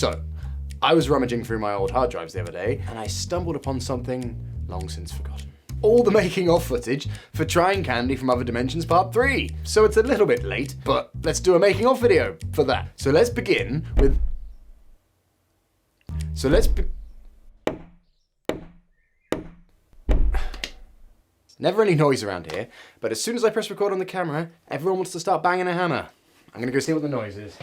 So, I was rummaging through my old hard drives the other day, and I stumbled upon something long since forgotten. All the making of footage for Trying Candy from Other Dimensions Part 3. So it's a little bit late, but let's do a making of video for that. So let's begin with... Never any noise around here, but as soon as I press record on the camera, everyone wants to start banging a hammer. I'm gonna go see what the noise is.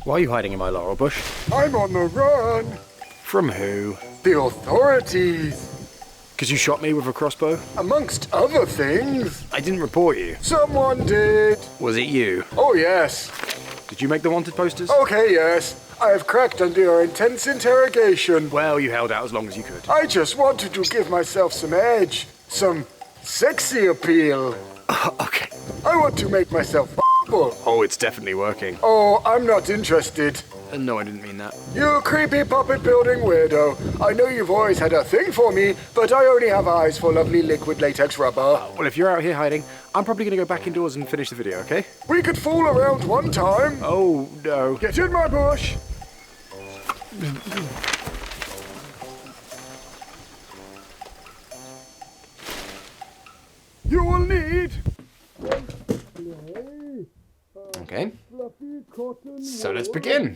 Why are you hiding in my laurel bush? I'm on the run! From who? The authorities! Because you shot me with a crossbow? Amongst other things. I didn't report you. Someone did. Was it you? Oh yes. Did you make the wanted posters? Okay, yes. I have cracked under your intense interrogation. Well, you held out as long as you could. I just wanted to give myself some edge. Some sexy appeal. Okay. I want to make myself f***able. Oh, it's definitely working. Oh, I'm not interested. No, I didn't mean that. You creepy puppet-building weirdo. I know you've always had a thing for me, but I only have eyes for lovely liquid latex rubber. Well, if you're out here hiding, I'm probably going to go back indoors and finish the video, okay? We could fool around one time. Oh, no. Get in my bush. You will need... Okay. So let's begin.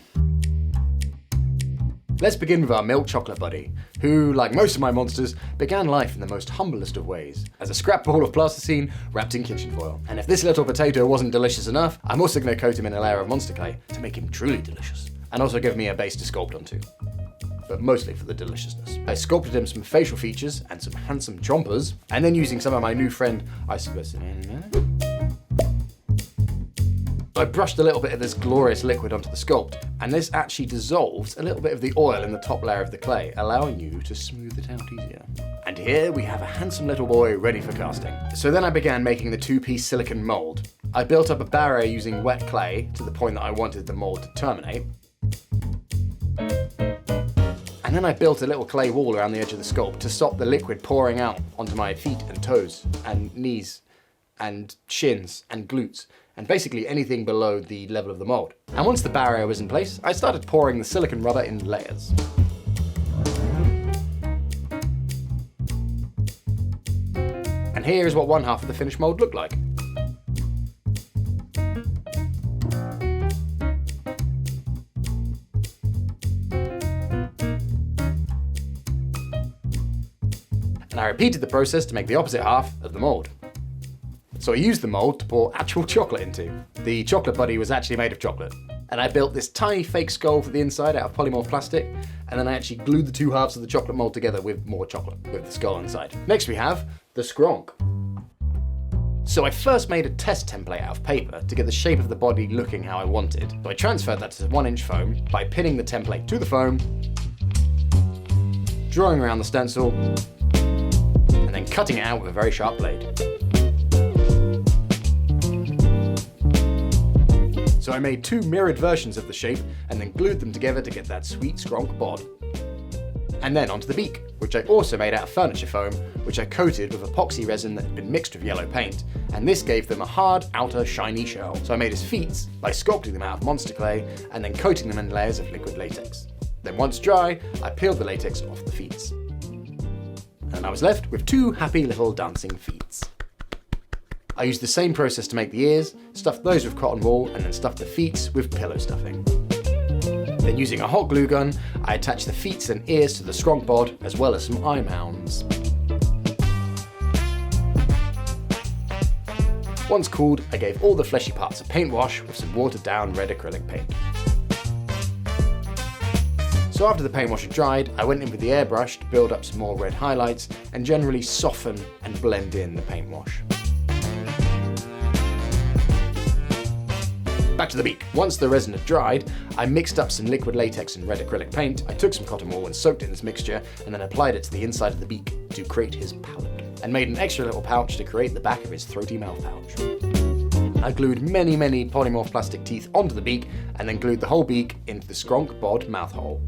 Let's begin with our milk chocolate buddy, who, like most of my monsters, began life in the most humblest of ways, as a scrap ball of plasticine wrapped in kitchen foil. And if this little potato wasn't delicious enough, I'm also going to coat him in a layer of monster clay to make him truly delicious. And also give me a base to sculpt onto. But mostly for the deliciousness. I sculpted him some facial features and some handsome chompers, and then using some of my new friend, I brushed a little bit of this glorious liquid onto the sculpt, and this actually dissolves a little bit of the oil in the top layer of the clay, allowing you to smooth it out easier. And here we have a handsome little boy ready for casting. So then I began making the two-piece silicone mold. I built up a barrier using wet clay to the point that I wanted the mold to terminate. And then I built a little clay wall around the edge of the sculpt to stop the liquid pouring out onto my feet and toes and knees and shins and glutes and basically anything below the level of the mold. And once the barrier was in place, I started pouring the silicone rubber in layers. And here is what one half of the finished mold looked like. And I repeated the process to make the opposite half of the mold. So I used the mold to pour actual chocolate into. The chocolate buddy was actually made of chocolate. And I built this tiny fake skull for the inside out of polymorph plastic, and then I actually glued the two halves of the chocolate mold together with more chocolate, with the skull inside. Next we have the skronk. So I first made a test template out of paper to get the shape of the body looking how I wanted. So I transferred that to 1-inch foam by pinning the template to the foam, drawing around the stencil, and then cutting it out with a very sharp blade. So I made two mirrored versions of the shape and then glued them together to get that sweet skronk bod. And then onto the beak, which I also made out of furniture foam, which I coated with epoxy resin that had been mixed with yellow paint, and this gave them a hard, outer, shiny shell. So I made his feet by sculpting them out of monster clay and then coating them in layers of liquid latex. Then once dry, I peeled the latex off the feet. And I was left with two happy little dancing feet. I used the same process to make the ears, stuffed those with cotton wool, and then stuffed the feet with pillow stuffing. Then using a hot glue gun, I attached the feet and ears to the skronk bod, as well as some eye mounds. Once cooled, I gave all the fleshy parts a paint wash with some watered down red acrylic paint. So after the paint wash had dried, I went in with the airbrush to build up some more red highlights and generally soften and blend in the paint wash. Back to the beak. Once the resin had dried, I mixed up some liquid latex and red acrylic paint. I took some cotton wool and soaked it in this mixture, and then applied it to the inside of the beak to create his palate. and made an extra little pouch to create the back of his throaty mouth pouch. I glued many polymorph plastic teeth onto the beak, and then glued the whole beak into the skronk bod mouth hole.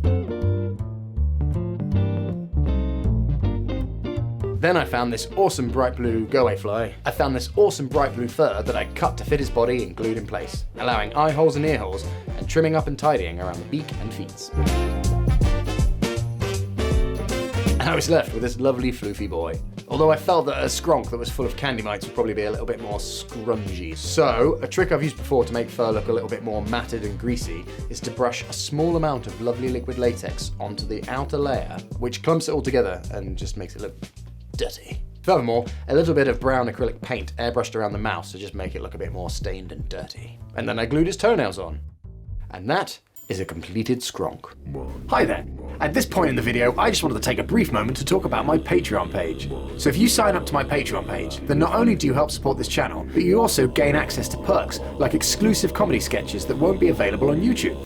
Then I found this awesome bright blue go-away fly. I found this awesome bright blue fur that I cut to fit his body and glued in place, allowing eye holes and ear holes, and trimming up and tidying around the beak and feet. And I was left with this lovely floofy boy. Although I felt that a skronk that was full of candy mites would probably be a little bit more scrungy. So, a trick I've used before to make fur look a little bit more matted and greasy is to brush a small amount of lovely liquid latex onto the outer layer, which clumps it all together and just makes it look dirty. Furthermore, a little bit of brown acrylic paint airbrushed around the mouse to just make it look a bit more stained and dirty. And then I glued his toenails on. And that is a completed skronk. Hi there. At this point in the video, I just wanted to take a brief moment to talk about my Patreon page. So if you sign up to my Patreon page, then not only do you help support this channel, but you also gain access to perks like exclusive comedy sketches that won't be available on YouTube.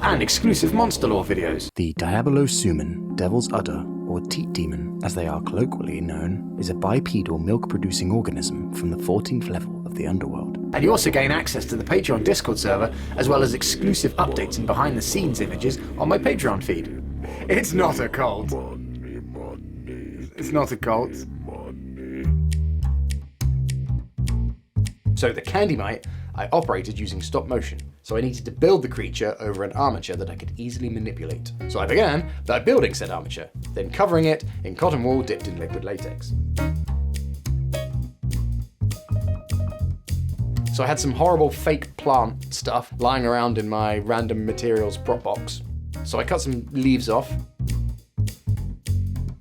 And exclusive monster lore videos. The Diabolosaumen, Devil's Udder, or teat demon, as they are colloquially known, is a bipedal milk-producing organism from the 14th level of the underworld. And you also gain access to the Patreon Discord server, as well as exclusive updates and behind-the-scenes images on my Patreon feed. It's not a cult. It's not a cult. So the candy mite I operated using stop motion, so I needed to build the creature over an armature that I could easily manipulate. So I began by building said armature, then covering it in cotton wool dipped in liquid latex. So I had some horrible fake plant stuff lying around in my random materials prop box. So I cut some leaves off,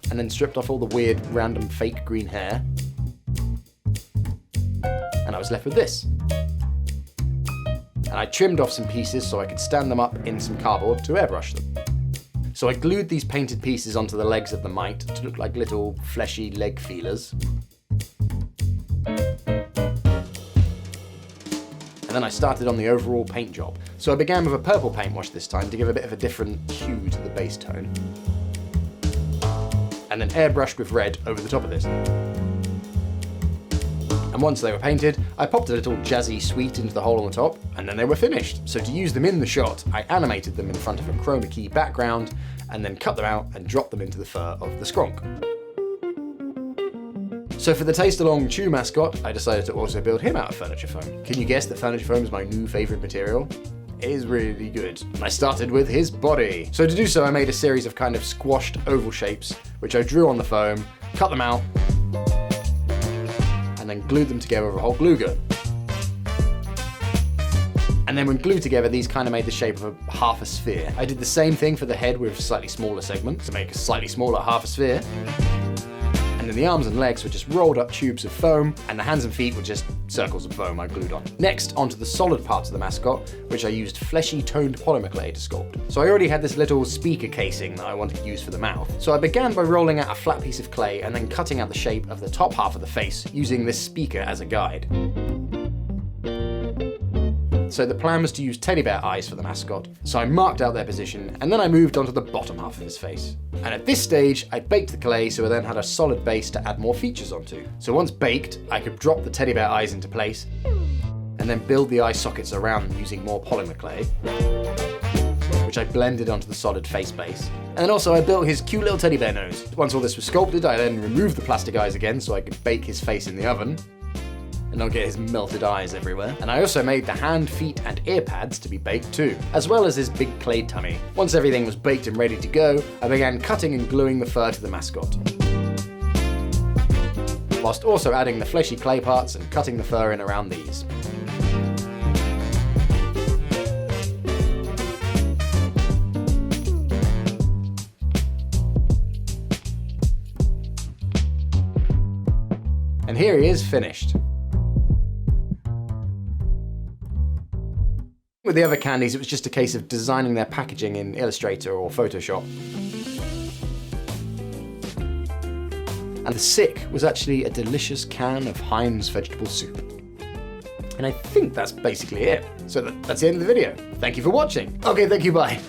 and then stripped off all the weird random fake green hair. And I was left with this. And I trimmed off some pieces so I could stand them up in some cardboard to airbrush them. So I glued these painted pieces onto the legs of the mite to look like little fleshy leg feelers. And then I started on the overall paint job. So I began with a purple paint wash this time to give a bit of a different hue to the base tone. And then airbrushed with red over the top of this. And once they were painted, I popped a little jazzy sweet into the hole on the top, and then they were finished. So to use them in the shot, I animated them in front of a chroma key background, and then cut them out and dropped them into the fur of the skronk. So for the Taste Along Chew mascot, I decided to also build him out of furniture foam. Can you guess that furniture foam is my new favourite material? It is really good. And I started with his body. So to do so, I made a series of kind of squashed oval shapes, which I drew on the foam, cut them out, and then glued them together with a hot glue gun. And then when glued together, these kind of made the shape of a half a sphere. I did the same thing for the head with slightly smaller segments to make a slightly smaller half a sphere. And then the arms and legs were just rolled up tubes of foam, and the hands and feet were just circles of foam I glued on. Next, onto the solid parts of the mascot, which I used fleshy toned polymer clay to sculpt. So I already had this little speaker casing that I wanted to use for the mouth. So I began by rolling out a flat piece of clay and then cutting out the shape of the top half of the face, using this speaker as a guide. So the plan was to use teddy bear eyes for the mascot, so I marked out their position, and then I moved on to the bottom half of his face. And at this stage, I baked the clay so I then had a solid base to add more features onto. So once baked, I could drop the teddy bear eyes into place, and then build the eye sockets around them using more polymer clay, which I blended onto the solid face base. And then also I built his cute little teddy bear nose. Once all this was sculpted, I then removed the plastic eyes again so I could bake his face in the oven, and not get his melted eyes everywhere. And I also made the hand, feet, and ear pads to be baked too, as well as his big clay tummy. Once everything was baked and ready to go, I began cutting and gluing the fur to the mascot, whilst also adding the fleshy clay parts and cutting the fur in around these. And here he is finished. With the other candies, it was just a case of designing their packaging in Illustrator or Photoshop. And the sick was actually a delicious can of Heinz vegetable soup. And I think that's basically it. So that's the end of the video. Thank you for watching. Okay, thank you, bye.